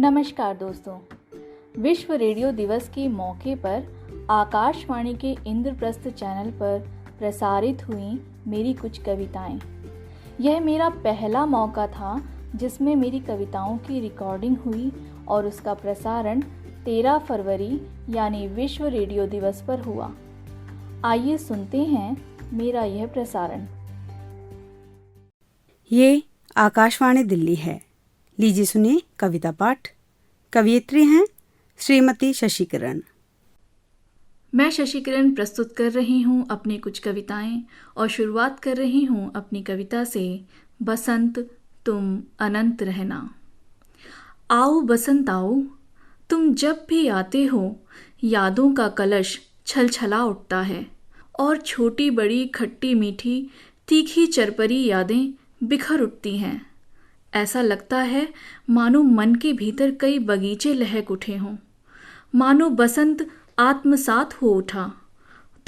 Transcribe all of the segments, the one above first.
नमस्कार दोस्तों, विश्व रेडियो दिवस के मौके पर आकाशवाणी के इंद्रप्रस्थ चैनल पर प्रसारित हुई मेरी कुछ कविताएं। यह मेरा पहला मौका था जिसमें मेरी कविताओं की रिकॉर्डिंग हुई और उसका प्रसारण 13 फरवरी यानी विश्व रेडियो दिवस पर हुआ। आइए सुनते हैं मेरा यह प्रसारण। ये आकाशवाणी दिल्ली है। लीजिए सुनिए कविता पाठ। कवियत्री हैं श्रीमती शशिकिरण। मैं शशिकिरण प्रस्तुत कर रही हूँ अपनी कुछ कविताएं और शुरुआत कर रही हूँ अपनी कविता से। बसंत तुम अनंत रहना। आओ बसंत आओ, तुम जब भी आते हो यादों का कलश छलछला उठता है और छोटी बड़ी खट्टी मीठी तीखी चरपरी यादें बिखर उठती हैं। ऐसा लगता है मानो मन के भीतर कई बगीचे लहक उठे हों, मानो बसंत आत्मसात हो उठा।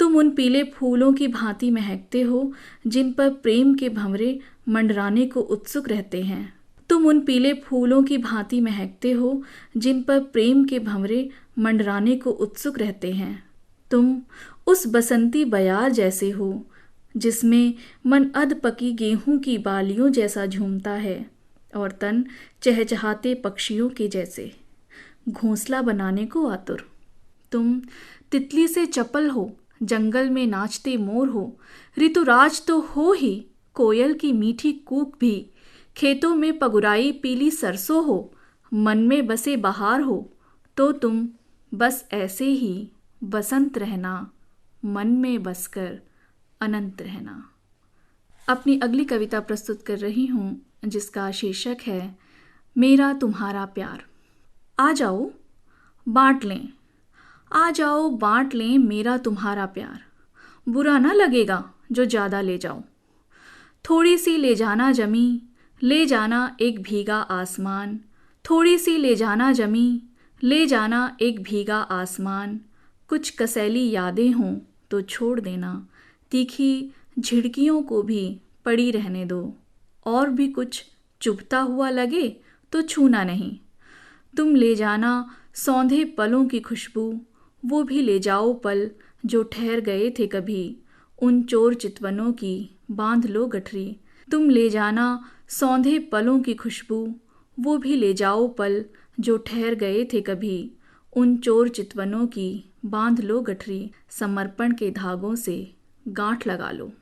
तुम उन पीले फूलों की भांति महकते हो जिन पर प्रेम के भंवरे मंडराने को उत्सुक रहते हैं। तुम उन पीले फूलों की भांति महकते हो जिन पर प्रेम के भंवरे मंडराने को उत्सुक रहते हैं। तुम उस बसंती बयार जैसे हो जिसमें मन अधपकी गेहूं की बालियों जैसा झूमता है और तन चहचहाते पक्षियों के जैसे घोंसला बनाने को आतुर। तुम तितली से चपल हो, जंगल में नाचते मोर हो, ऋतुराज तो हो ही, कोयल की मीठी कूक भी, खेतों में पगुराई पीली सरसों हो, मन में बसे बहार हो, तो तुम बस ऐसे ही बसंत रहना, मन में बसकर अनंत रहना। अपनी अगली कविता प्रस्तुत कर रही हूँ जिसका शीर्षक है मेरा तुम्हारा प्यार। आ जाओ बांट लें, आ जाओ बांट लें मेरा तुम्हारा प्यार। बुरा ना लगेगा जो ज़्यादा ले जाओ। थोड़ी सी ले जाना जमी, ले जाना एक भीगा आसमान। थोड़ी सी ले जाना जमी, ले जाना एक भीगा आसमान। कुछ कसैली यादें हों तो छोड़ देना, तीखी झिड़कियों को भी पड़ी रहने दो। और भी कुछ चुभता हुआ लगे तो छूना नहीं। तुम ले जाना सौंधे पलों की खुशबू, वो भी ले जाओ पल जो ठहर गए थे कभी। उन चोर चितवनों की बांध लो गठरी। तुम ले जाना सौंधे पलों की खुशबू, वो भी ले जाओ पल जो ठहर गए थे कभी। उन चोर चितवनों की बांध लो गठरी। समर्पण के धागों से गांठ लगा लो।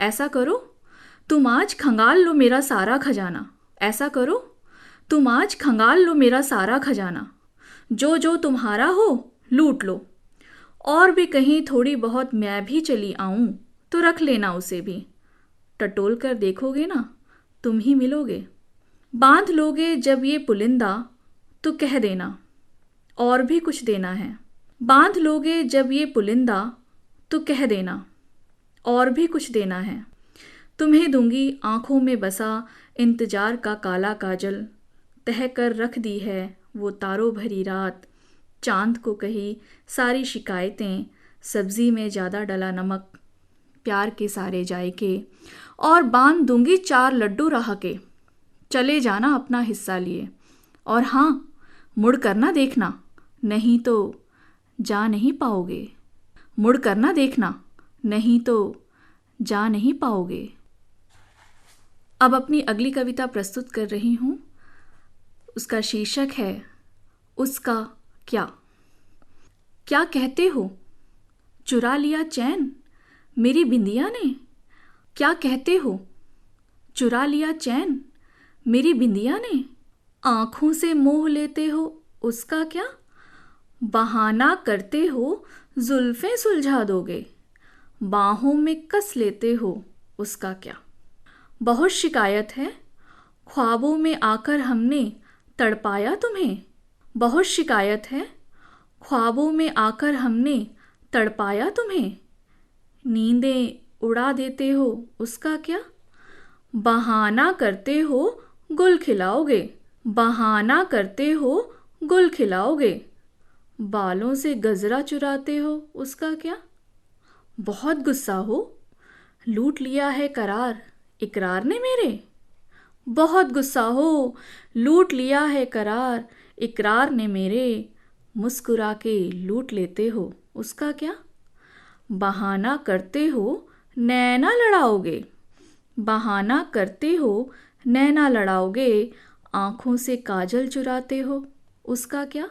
ऐसा करो तुम आज खंगाल लो मेरा सारा खजाना। ऐसा करो तुम आज खंगाल लो मेरा सारा खजाना। जो जो तुम्हारा हो लूट लो। और भी कहीं थोड़ी बहुत मैं भी चली आऊं तो रख लेना उसे भी। टटोल कर देखोगे ना तुम ही मिलोगे। बांध लोगे जब ये पुलिंदा तो कह देना और भी कुछ देना है। बांध लोगे जब ये पुलिंदा तो कह देना और भी कुछ देना है। तुम्हें दूंगी आँखों में बसा इंतजार का काला काजल। तह कर रख दी है वो तारों भरी रात। चांद को कही सारी शिकायतें, सब्जी में ज़्यादा डला नमक, प्यार के सारे जायके। और बांध दूंगी 4 लड्डू राह के। चले जाना अपना हिस्सा लिए। और हाँ, मुड़ कर ना देखना, नहीं तो जा नहीं पाओगे। मुड़ कर ना देखना, नहीं तो जा नहीं पाओगे। अब अपनी अगली कविता प्रस्तुत कर रही हूँ। उसका शीर्षक है उसका क्या। क्या कहते हो चुरा लिया चैन मेरी बिंदिया ने। क्या कहते हो चुरा लिया चैन मेरी बिंदिया ने। आँखों से मोह लेते हो उसका क्या। बहाना करते हो जुल्फें सुलझा दोगे। बाहों में कस लेते हो उसका क्या। बहुत शिकायत है ख्वाबों में आकर हमने तड़पाया तुम्हें। बहुत शिकायत है ख्वाबों में आकर हमने तड़पाया तुम्हें। नींदें उड़ा देते हो उसका क्या। बहाना करते हो गुल खिलाओगे। बहाना करते हो गुल खिलाओगे। बालों से गजरा चुराते हो उसका क्या। बहुत गुस्सा हो लूट लिया है करार इकरार ने मेरे। बहुत गुस्सा हो लूट लिया है करार इकरार ने मेरे मुस्कुरा के लूट लेते हो, उसका क्या? बहाना करते हो नैना लड़ाओगे, बहाना करते हो नैना लड़ाओगे, आँखों से काजल चुराते हो, उसका क्या?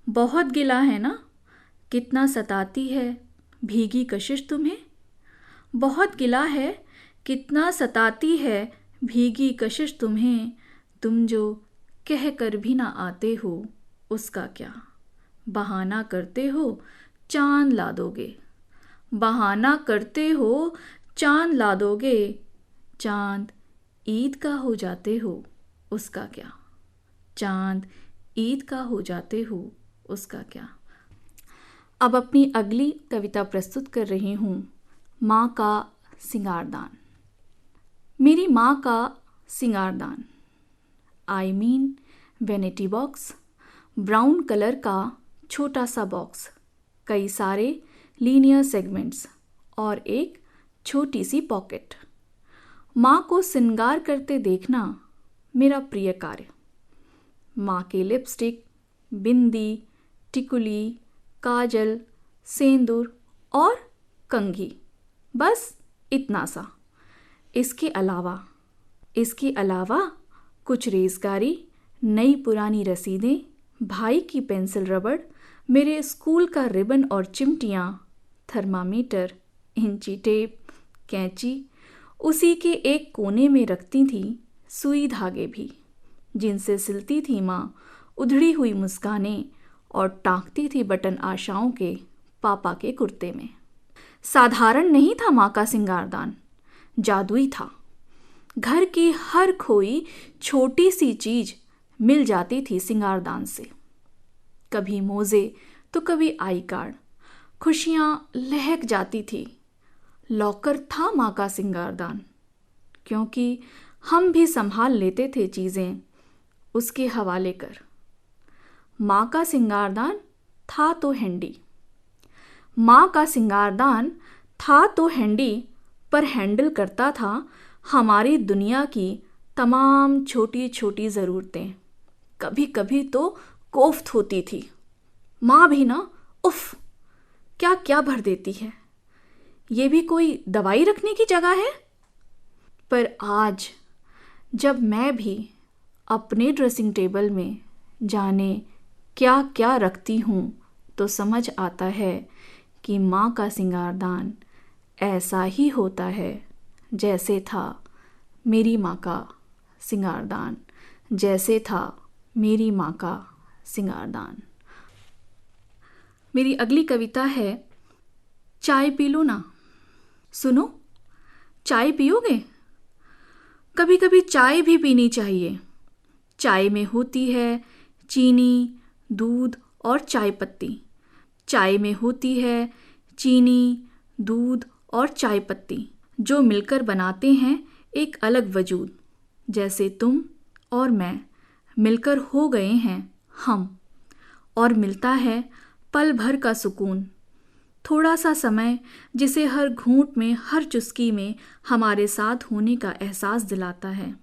बहुत गिला है ना, कितना सताती है भीगी कशिश तुम्हें, बहुत गिला है कितना सताती है भीगी कशिश तुम्हें, तुम जो कह कर भी ना आते हो, उसका क्या? बहाना करते हो चांद ला दोगे, बहाना करते हो चांद ला दोगे, चांद ईद का हो जाते हो, उसका क्या? चांद ईद का हो जाते हो, उसका क्या? अब अपनी अगली कविता प्रस्तुत कर रही हूँ, माँ का सिंगारदान। मेरी माँ का सिंगारदान, I mean vanity box, brown colour का छोटा सा बॉक्स, कई सारे लीनियर सेगमेंट्स और एक छोटी सी पॉकेट। माँ को श्रृंगार करते देखना मेरा प्रिय कार्य। माँ के लिपस्टिक, बिंदी, टिकुली, काजल, सेंदूर और कंघी, बस इतना सा। इसके अलावा कुछ रेज़गारी, नई पुरानी रसीदें, भाई की पेंसिल रबड़, मेरे स्कूल का रिबन और चिमटियाँ, थर्मामीटर, इंची टेप, कैंची, उसी के एक कोने में रखती थी सुई धागे भी, जिनसे सिलती थी माँ उधड़ी हुई मुस्कानें और टाँकती थी बटन आशाओं के पापा के कुर्ते में। साधारण नहीं था माँ का सिंगारदान, जादुई था। घर की हर खोई छोटी सी चीज मिल जाती थी सिंगारदान से। कभी मोजे तो कभी आई कार्ड, खुशियाँ लहक जाती थी। लॉकर था माँ का सिंगारदान, क्योंकि हम भी संभाल लेते थे चीज़ें उसके हवाले कर। माँ का सिंगारदान था तो हैंडी, माँ का सिंगारदान था तो हैंडी, पर हैंडल करता था हमारी दुनिया की तमाम छोटी छोटी ज़रूरतें। कभी कभी तो कोफ्त होती थी। माँ भी ना, उफ, क्या क्या भर देती है, ये भी कोई दवाई रखने की जगह है। पर आज जब मैं भी अपने ड्रेसिंग टेबल में जाने क्या क्या रखती हूँ, तो समझ आता है कि माँ का सिंगारदान ऐसा ही होता है जैसे था मेरी माँ का सिंगारदान, जैसे था मेरी माँ का सिंगारदान। मेरी अगली कविता है, चाय पी लो ना। सुनो, चाय पियोगे? कभी कभी चाय भी पीनी चाहिए। चाय में होती है चीनी, दूध और चाय पत्ती। चाय में होती है चीनी, दूध और चाय पत्ती, जो मिलकर बनाते हैं एक अलग वजूद। जैसे तुम और मैं मिलकर हो गए हैं हम, और मिलता है पल भर का सुकून, थोड़ा सा समय जिसे हर घूंट में, हर चुस्की में हमारे साथ होने का एहसास दिलाता है।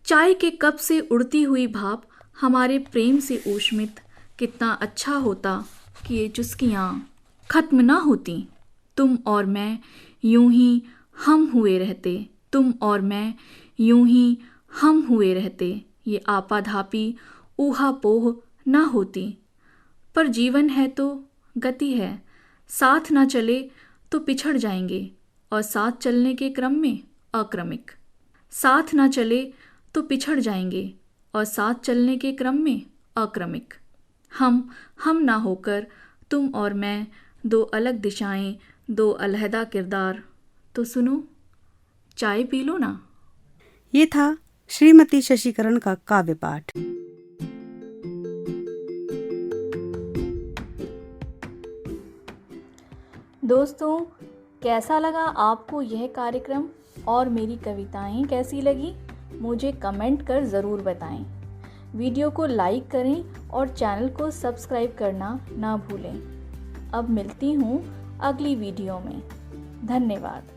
चाय के कप से उड़ती हुई भाप हमारे प्रेम से ऊष्मित। कितना अच्छा होता कि ये चुस्कियाँ खत्म ना होती। तुम और मैं यूं ही हम हुए रहते, तुम और मैं यूं ही हम हुए रहते। ये आपाधापी ऊहापोह ना होती। पर जीवन है तो गति है, साथ ना चले तो पिछड़ जाएंगे, और साथ चलने के क्रम में अक्रमिक। साथ ना चले तो पिछड़ जाएंगे, और साथ चलने के क्रम में अक्रमिक। हम ना होकर तुम और मैं, दो अलग दिशाएं, दो अलहदा किरदार। तो सुनो, चाय पी लो ना। ये था श्रीमती शशिकरण का काव्य पाठ। दोस्तों, कैसा लगा आपको यह कार्यक्रम और मेरी कविताएं कैसी लगी? मुझे कमेंट कर ज़रूर बताएं। वीडियो को लाइक करें और चैनल को सब्सक्राइब करना ना भूलें। अब मिलती हूँ अगली वीडियो में। धन्यवाद।